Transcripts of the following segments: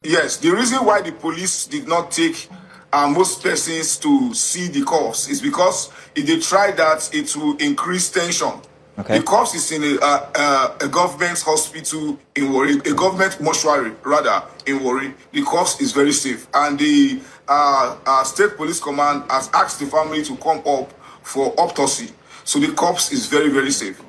Yes, the reason why the police did not take most persons to see the corpse is because if they try that, it will increase tension. The Okay. corpse is in a government hospital in Warri, a government mortuary rather in Warri. The corpse is very safe, and the state police command has asked the family to come up for autopsy. So the corpse is very, very safe.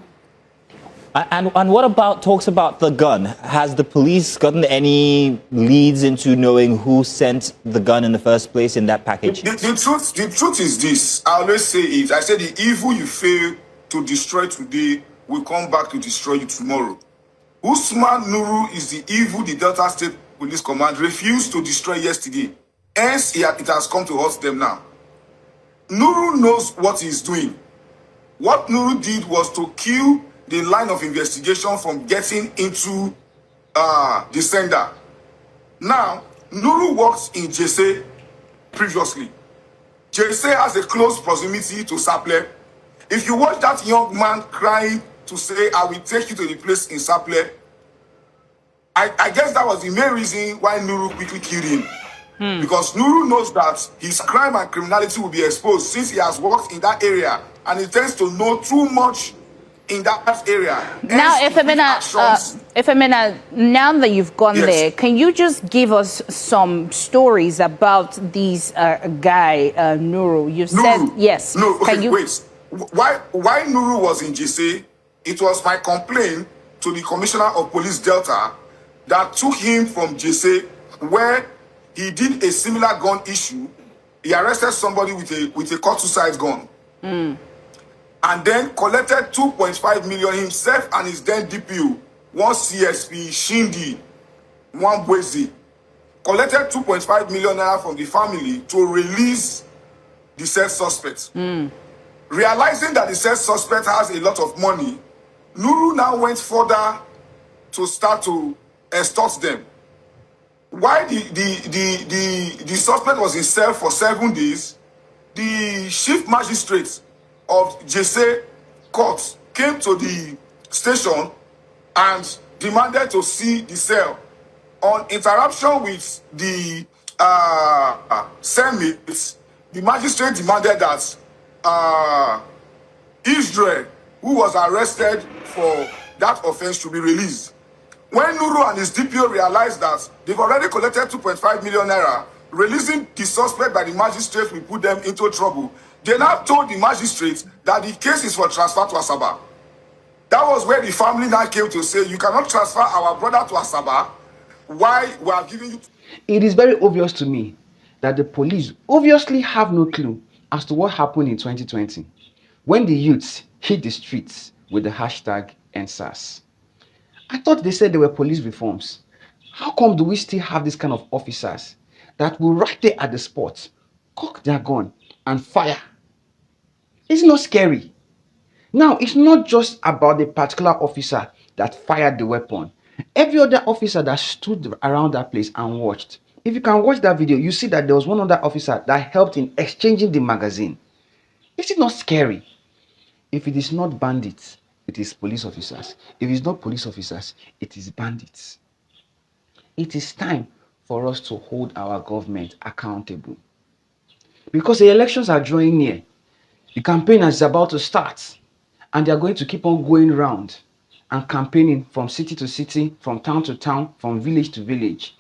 And what about talks about the gun? Has the police gotten any leads into knowing who sent the gun in the first place in that package? The truth is this. I always say it. I say the evil you fail to destroy today will come back to destroy you tomorrow. Usman Nuru is the evil the Delta State Police Command refused to destroy yesterday. Hence, it has come to hurt them now. Nuru knows what he's doing. What Nuru did was to kill the line of investigation from getting into the sender. Now, Nuru works in Jesse previously. Jesse has a close proximity to Saple. If you watch that young man crying to say, I will take you to the place in Saple, I guess that was the main reason why Nuru quickly killed him. Because Nuru knows that his crime and criminality will be exposed since he has worked in that area and he tends to know too much in that area. Now, Efemena, now that you've gone there, can you just give us some stories about this guy, Nuru? You said, yes. No, okay, wait. Why Nuru was in GC, it was my complaint to the Commissioner of Police Delta that took him from GC where he did a similar gun issue. He arrested somebody with a cut-to-size gun. And then collected 2.5 million himself and his then DPO, one CSP, Shindi, one Bwezi, collected 2.5 million naira from the family to release the said suspect. Realizing that the said suspect has a lot of money, Nuru now went further to start to extort them. While the suspect was in cell for 7 days, the chief magistrate of Jesse Court came to the station and demanded to see the cell. On interruption with the cellmates, the magistrate demanded that Israel, who was arrested for that offense, to be released. When Nuru and his DPO realized that they've already collected 2.5 million naira, releasing the suspect by the magistrate will put them into trouble. They now told the magistrate that the case is for transfer to Asaba. That was where the family now came to say, you cannot transfer our brother to Asaba. Why we are giving you... It is very obvious to me that the police obviously have no clue as to what happened in 2020 when the youths hit the streets with the hashtag #EndSARS. I thought they said there were police reforms. How come do we still have this kind of officers that will right there at the spot cock their gun and fire? It's not scary. Now, it's not just about the particular officer that fired the weapon. Every other officer that stood around that place and watched. If you can watch that video, you see that there was one other officer that helped in exchanging the magazine. Is it not scary? If it is not bandits, it is police officers. If it's not police officers, it is bandits. It is time for us to hold our government accountable. Because the elections are drawing near. The campaign is about to start. And they are going to keep on going around and campaigning from city to city, from town to town, from village to village.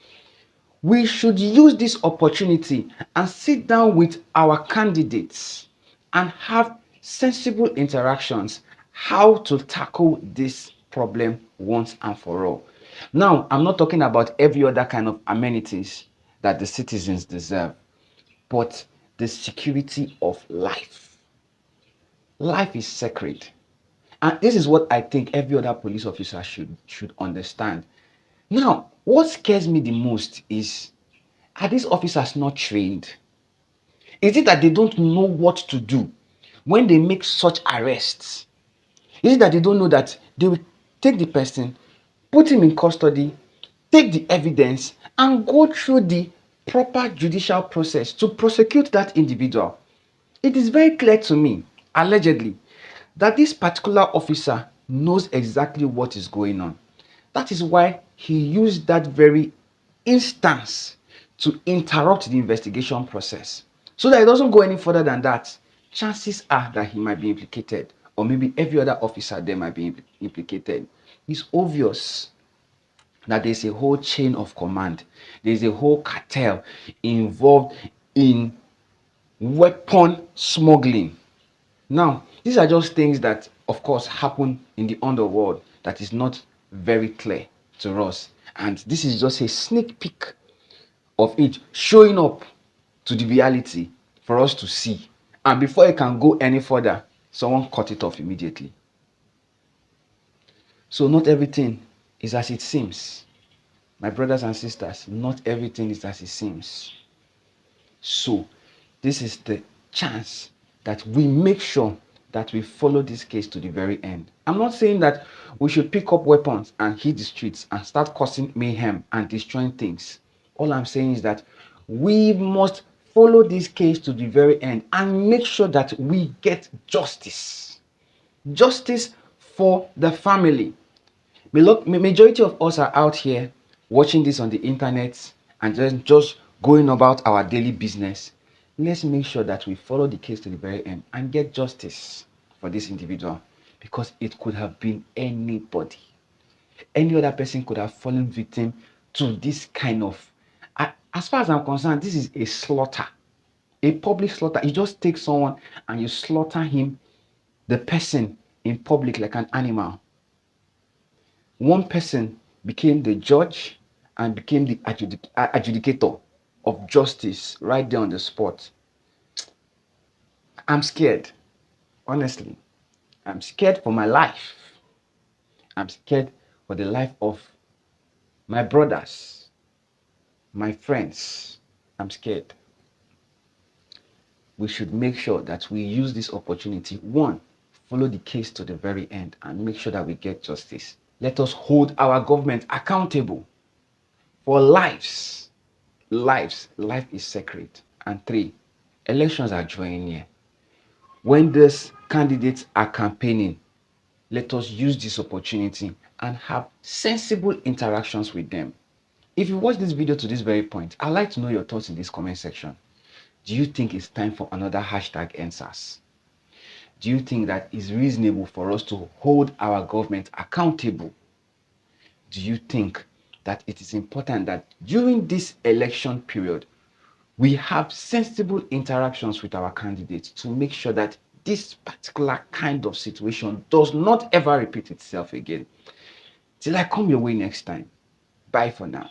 We should use this opportunity and sit down with our candidates and have sensible interactions how to tackle this problem once and for all. Now, I'm not talking about every other kind of amenities that the citizens deserve, but the security of life. Life is sacred. And this is what I think every other police officer should understand. Now, what scares me the most is, are these officers not trained? Is it that they don't know what to do when they make such arrests? Is it that they don't know that they will take the person, put him in custody, take the evidence, and go through the proper judicial process to prosecute that individual? It is very clear to me, allegedly, that this particular officer knows exactly what is going on. That is why he used that very instance to interrupt the investigation process so that it doesn't go any further than that, chances are that he might be implicated, or maybe every other officer there might be implicated. It's obvious that there's a whole chain of command. There's a whole cartel involved in weapon smuggling. Now, these are just things that, of course, happen in the underworld that is not very clear to us. And this is just a sneak peek of it showing up to the reality for us to see. And before it can go any further, someone cut it off immediately. So not everything is as it seems. My brothers and sisters, not everything is as it seems. So this is the chance that we make sure that we follow this case to the very end. I'm not saying that we should pick up weapons and hit the streets and start causing mayhem and destroying things. All I'm saying is that we must follow this case to the very end and make sure that we get justice. Justice for the family. Majority of us are out here watching this on the internet and just going about our daily business. Let's make sure that we follow the case to the very end and get justice for this individual, because it could have been anybody. Any other person could have fallen victim to this kind of, as far as I'm concerned, this is a slaughter, a public slaughter. You just take someone and you slaughter him, the person, in public like an animal. One person became the judge and became the adjudicator of justice right there on the spot. I'm scared. Honestly, I'm scared for my life. I'm scared for the life of my brothers, my friends. I'm scared. We should make sure that we use this opportunity. One, follow the case to the very end and make sure that we get justice. Let us hold our government accountable for lives. Life is sacred. And three, elections are drawing near. When these candidates are campaigning, let us use this opportunity and have sensible interactions with them. If you watch this video to this very point, I'd like to know your thoughts in this comment section. Do you think it's time for another hashtag NSAS? Do you think that it's reasonable for us to hold our government accountable? Do you think that it is important that during this election period, we have sensible interactions with our candidates to make sure that this particular kind of situation does not ever repeat itself again? Till I come your way next time. Bye for now.